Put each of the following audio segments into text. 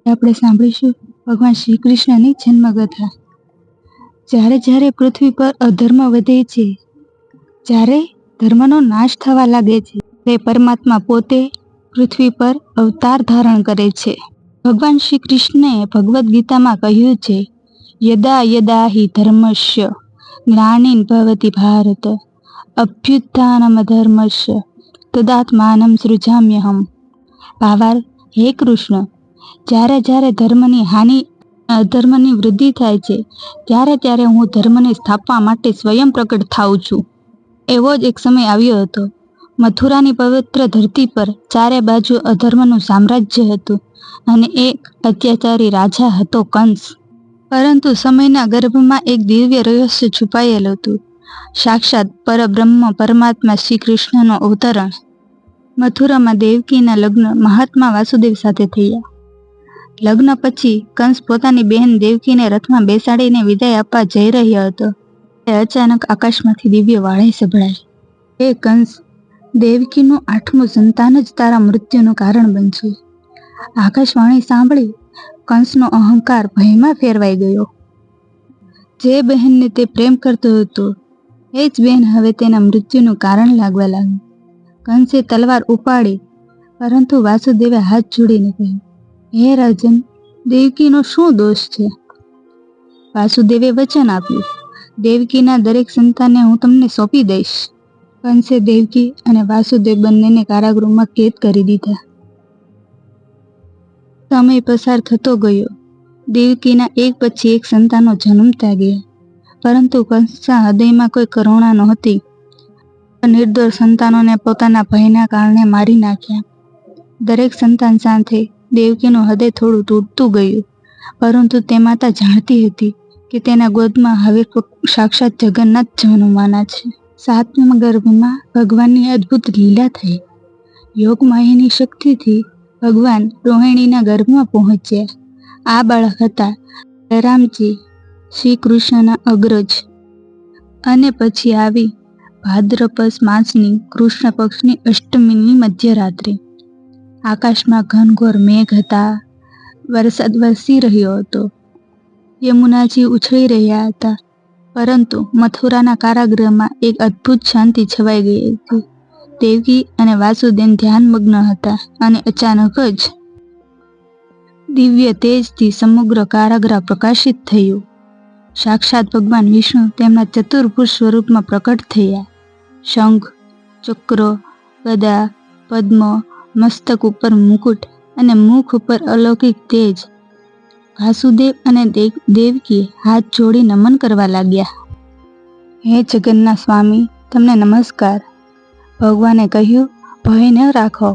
આપણે સાંભળીશું ભગવાન શ્રી કૃષ્ણની જન્મકથા। જ્યારે જ્યારે પૃથ્વી પર અધર્મ વધે છે, જ્યારે ધર્મનો નાશ થવા લાગે છે, તે પરમાત્મા પોતે પૃથ્વી પર અવતાર ધારણ કરે છે। ભગવાન શ્રી કૃષ્ણએ ભગવદ્ ગીતામાં કહ્યું છે, યદા યદા હિ ધર્મસ્ય ગ્લાનિર્ ભવતિ ભારત અભ્યુત્થાનમધર્મસ્ય તદાત્માનં સૃજામ્યહમ। ભાવાર્થ, હે કૃષ્ણ, જ્યારે જ્યારે અધર્મની વૃદ્ધિ થાય છે, ત્યારે ત્યારે હું ધર્મને સ્થાપવા માટે સ્વયં પ્રકટ થાઉં છું। એવો જ એક સમય આવ્યો હતો। મથુરાની પવિત્ર ધરતી પર ચારે બાજુ અધર્મનું સામ્રાજ્ય હતું અને એક અત્યાચારી રાજા હતો કંસ। પરંતુ સમયના ગર્ભમાં એક દિવ્ય રહસ્ય છુપાયેલું હતું, સાક્ષાત પરબ્રહ્મ પરમાત્મા શ્રી કૃષ્ણનો અવતરણ। મથુરામાં દેવકીના લગ્ન મહાત્મા વાસુદેવ સાથે થયા। લગ્ન પછી કંસ પોતાની બહેન દેવકીને રથમાં બેસાડીને વિદાય આપવા જઈ રહ્યો હતો। અચાનક આકાશમાંથી દિવ્ય વાણી સંભળાઈ, હે કંસ, દેવકીનું 8મું સંતાન જ તારા મૃત્યુનું કારણ બનશે। આકાશવાણી સાંભળી કંસનો અહંકાર ભયમાં ફેરવાઈ ગયો। જે બહેનને તે પ્રેમ કરતો હતો, એ જ બહેન હવે તેના મૃત્યુનું કારણ લાગવા લાગી। કંસે તલવાર ઉપાડી, પરંતુ વાસુદેવે હાથ જોડીને કહ્યું, હે રાજન, દેવકીનો શું દોષ છે? વાસુદેવે વચન આપ્યું, દેવકીના દરેક સંતાનને હું તમને સોંપી દઈશ। કંસે દેવકી અને વાસુદેવ બંનેને કારાગૃહમાં કેદ કરી દીધા। સમય પસાર થતો ગયો। દેવકીના એક પછી એક સંતાનો જન્મતા ગયા, પરંતુ કંસના હૃદયમાં કોઈ કરુણા નહોતી। નિર્દોષ સંતાનોને પોતાના ભયના કારણે મારી નાખ્યા। દરેક સંતાન સાથે દેવકીનું હૃદય થોડું તૂટતું ગયું, પરંતુ તે માતા જાણતી હતી કે તેના ગોદમાં હવે સાક્ષાત જગન્નાથ જન્મવાના છે। 7મા ગર્ભમાં ભગવાનની અદ્ભુત લીલા થઈ। યોગમાયાની શક્તિથી ભગવાન રોહિણીના ગર્ભમાં પહોંચ્યા। આ બાળક હતા બલરામજી, શ્રી કૃષ્ણના અગ્રજ। અને પછી આવી ભાદ્રપદ માસની કૃષ્ણ પક્ષની અષ્ટમીની મધ્યરાત્રિ। આકાશમાં ઘનઘોર મેઘ હતા, વરસાદ વરસી રહ્યો હતો, યમુનાજી ઉછળી રહ્યા હતા, પરંતુ મથુરાના કારાગૃહમાં એક અદ્ભુત શાંતિ છવાઈ ગઈ હતી। દેવકી અને વાસુદેવ ધ્યાનમગ્ન હતા અને અચાનક જ દિવ્ય તેજથી સમગ્ર કારાગૃહ પ્રકાશિત થયું। સાક્ષાત ભગવાન વિષ્ણુ તેમના ચતુર્ભુજ સ્વરૂપમાં પ્રકટ થયા। શંખ, ચક્ર, ગદા, પદ્મ, મસ્તક ઉપર મુકુટ અને મુખ ઉપર અલૌકિક તેજ। વાસુદેવ અને દેવકી હાથ જોડી નમન કરવા લાગ્યા। હે જગન્નાથ સ્વામી, તમને નમસ્કાર। ભગવાને કહ્યું, ભય ન રાખો,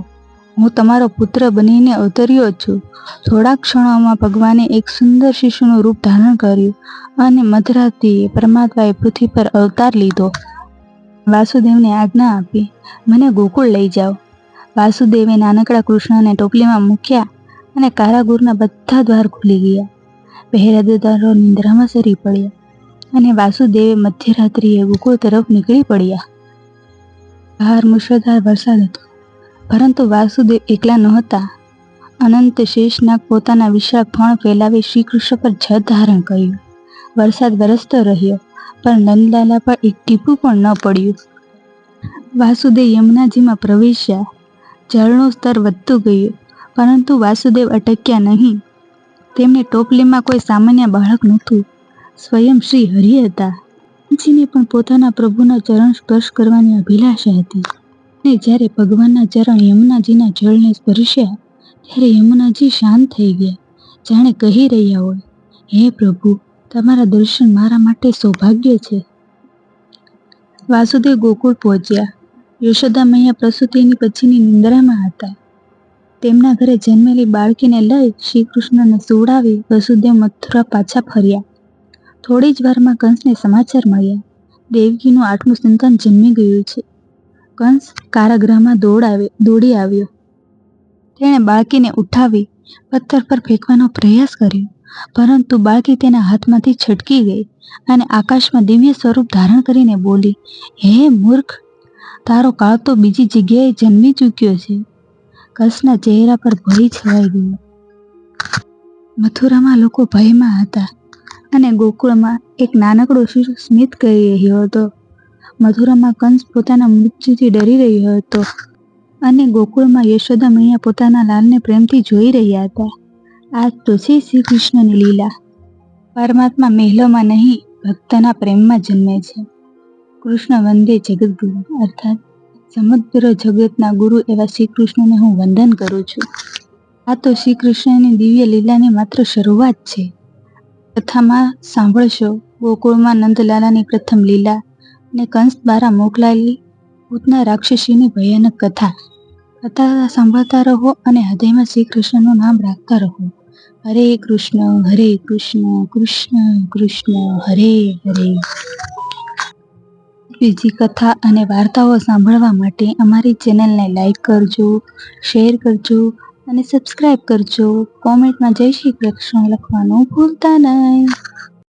હું તમારો પુત્ર બનીને અવતર્યો છું। થોડા ક્ષણોમાં ભગવાને એક સુંદર શિશુનું રૂપ ધારણ કર્યું અને મધરાત્રિએ પરમાત્માએ પૃથ્વી પર અવતાર લીધો। વાસુદેવને આજ્ઞા આપી, મને ગોકુળ લઈ જાઓ। વાસુદેવે નાનકડા કૃષ્ણને ટોપલીમાં મૂક્યા અને કારાગૃહના બધા દ્વાર ખુલી ગયા। પહેરેદારો નિંદ્રામાં સરી પડ્યા અને વાસુદેવે મધ્યરાત્રિએ ગોકુળ તરફ નીકળી પડ્યા। બહાર મુશળધાર વરસાદ હતો, પરંતુ વાસુદેવ એકલા નહોતા। અનંત શેષનાગ પોતાના વિશાળ ફણ ફેલાવી શ્રી કૃષ્ણ પર છત્ર ધારણ કર્યું। વરસાદ વરસતો રહ્યો, પણ નંદલાલા પર એક ટીપું પણ ન પડ્યું। વાસુદેવ યમુનાજીમાં પ્રવેશ્યા। જળનું સ્તર વધતું ગયું, પરંતુ વાસુદેવ અટક્યા નહીં। તેમની ટોપલીમાં કોઈ સામાન્ય બાળક નહોતું, સ્વયં શ્રી હરિ હતા। જીને પણ પોતાના પ્રભુના ચરણ સ્પર્શ કરવાની અભિલાષા હતી, અને જ્યારે ભગવાનના ચરણ યમુનાજીના જળને સ્પર્શ્યા, ત્યારે યમુનાજી શાંત થઈ ગયા, જાણે કહી રહ્યા હોય, હે પ્રભુ, તમારા દર્શન મારા માટે સૌભાગ્ય છે। વાસુદેવ ગોકુળ પહોંચ્યા। યશોદા મૈયા પ્રસૂતિની પછીની નિંદ્રામાં હતા। તેમના ઘરે જન્મેલી બાળકીને લઈ શ્રી કૃષ્ણને સુવડાવી વસુદેવ મથુરા પાછા ફર્યા। થોડી જ વારમાં કંસને સમાચાર મળ્યા, દેવકીનું 8મું સંતાન જન્મી ગયું છે। કંસ કારાગૃહમાં દોડી આવ્યો। તેણે બાળકીને ઉઠાવી પથ્થર પર ફેંકવાનો પ્રયાસ કર્યો, પરંતુ બાળકી તેના હાથમાંથી છટકી ગઈ અને આકાશમાં દિવ્ય સ્વરૂપ ધારણ કરીને બોલી, હે મૂર્ખ, તારો કાળ તો બીજી જગ્યાએ જન્મી ચૂક્યો છે। કંસના ચહેરા પર ભય છવાઈ ગયો। મથુરામાં લોકો ભયમાં હતા અને ગોકુળમાં એક નાનકડો શિશુ સ્મિત કરી રહ્યો હતો. મથુરામાં કંસ પોતાના મૃત્યુથી ડરી રહ્યો હતો અને ગોકુળમાં યશોદા મૈયા પોતાના લાલને પ્રેમથી જોઈ રહ્યા હતા. આ તો છે શ્રી કૃષ્ણની લીલા. પરમાત્મા મહેલોમાં નહીં, ભક્તના પ્રેમમાં જન્મે છે. કૃષ્ણ વંદે જગદગુરુ, અર્થાત સમગ્ર જગતના ગુરુ એવા શ્રી કૃષ્ણને હું વંદન કરું છું. આ તો શ્રી કૃષ્ણની દિવ્ય લીલાની માત્ર શરૂઆત છે. કથામાં સાંભળશો ગોકુળમાં નંદલાલાની પ્રથમ લીલા અને કંસ દ્વારા મોકલાયેલી ભૂતના રાક્ષસીની ભયાનક કથા. કથા સાંભળતા રહો અને હૃદયમાં શ્રી કૃષ્ણનું નામ રાખતા રહો. હરે કૃષ્ણ કૃષ્ણ કૃષ્ણ હરે હરે. બીજી કથા અને વાર્તાઓ સાંભળવા માટે અમારી ચેનલને લાઈક કરજો, શેર કરજો અને સબસ્ક્રાઈબ કરજો. કોમેન્ટમાં જય શ્રી કૃષ્ણ લખવાનું ભૂલતા નહીં.